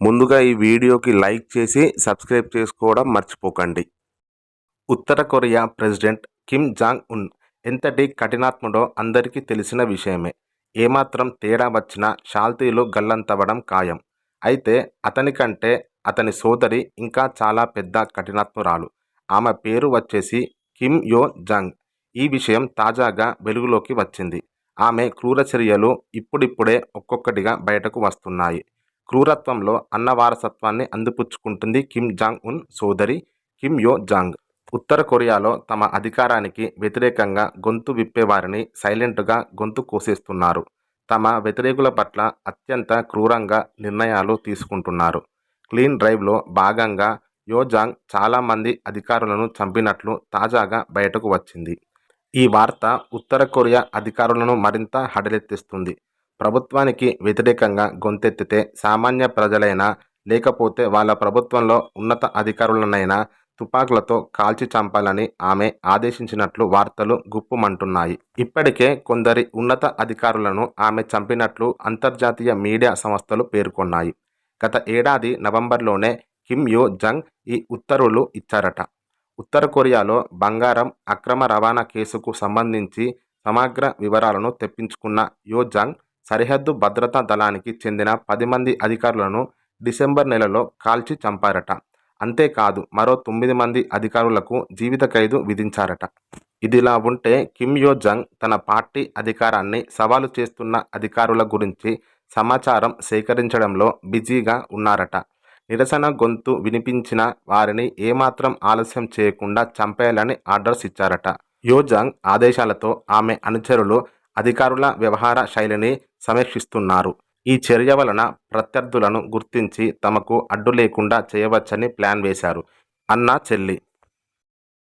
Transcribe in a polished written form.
ముందుగా ఈ వీడియోకి లైక్ చేసి సబ్స్క్రైబ్ చేసుకోవడం మర్చిపోకండి. ఉత్తర Korea president Kim Jong Un ఎంతటి కఠినాత్ముడో అందరికీ తెలిసిన విషయమే. ఏమాత్రం తేడా వచ్చినా షాల్తీలు గల్లంతవడం ఖాయం. అయితే అతని కంటే అతని సోదరి ఇంకా చాలా పెద్ద కఠినాత్మురాలు. ఆమె పేరు వచ్చేసి కిమ్ యో జంగ్. ఈ విషయం తాజాగా వెలుగులోకి వచ్చింది. ఆమె క్రూర చర్యలు ఇప్పుడిప్పుడే ఒక్కొక్కటిగా బయటకు వస్తున్నాయి. క్రూరత్వంలో అన్న వారసత్వాన్ని అందిపుచ్చుకుంటుంది కిమ్ జాంగ్ ఉన్ సోదరి కిమ్ యో జాంగ్. ఉత్తర కొరియాలో తమ అధికారానికి వ్యతిరేకంగా గొంతు విప్పేవారిని సైలెంట్గా గొంతు కోసేస్తున్నారు. తమ వ్యతిరేకుల పట్ల అత్యంత క్రూరంగా నిర్ణయాలు తీసుకుంటున్నారు. క్లీన్ డ్రైవ్లో భాగంగా యోజాంగ్ చాలామంది అధికారులను చంపినట్లు తాజాగా బయటకు వచ్చింది. ఈ వార్త ఉత్తర కొరియా అధికారులను మరింత హడలెత్తిస్తుంది. ప్రభుత్వానికి వ్యతిరేకంగా గొంతెత్తితే సామాన్య ప్రజలైనా లేకపోతే వాళ్ళ ప్రభుత్వంలో ఉన్నత అధికారులనైనా తుపాకులతో కాల్చి చంపాలని ఆమె ఆదేశించినట్లు వార్తలు గుప్పుమంటున్నాయి. ఇప్పటికే కొందరి ఉన్నత అధికారులను ఆమె చంపినట్లు అంతర్జాతీయ మీడియా సంస్థలు పేర్కొన్నాయి. గత ఏడాది నవంబర్లోనే కిమ్ యో జంగ్ ఈ ఉత్తర్వులు ఇచ్చారట. ఉత్తర కొరియాలో బంగారం అక్రమ రవాణా కేసుకు సంబంధించి సమగ్ర వివరాలను తెప్పించుకున్న యో జంగ్ సరిహద్దు భద్రతా దళానికి చెందిన 10 మంది అధికారులను డిసెంబర్ నెలలో కాల్చి చంపారట. అంతేకాదు మరో 9 మంది అధికారులకు జీవిత ఖైదు విధించారట. ఇదిలా ఉంటే కిమ్ యో జంగ్ తన పార్టీ అధికారాన్ని సవాలు చేస్తున్న అధికారుల గురించి సమాచారం సేకరించడంలో బిజీగా ఉన్నారట. నిరసన గొంతు వినిపించిన వారిని ఏమాత్రం ఆలస్యం చేయకుండా చంపేయాలని ఆర్డర్స్ ఇచ్చారట. యో జంగ్ ఆదేశాలతో ఆమె అనుచరులు అధికారుల వ్యవహార శైలిని సమీక్షిస్తున్నారు. ఈ చర్య వలన ప్రత్యర్థులను గుర్తించి తమకు అడ్డు లేకుండా చేయవచ్చని ప్లాన్ వేశారు. అన్న చెల్లి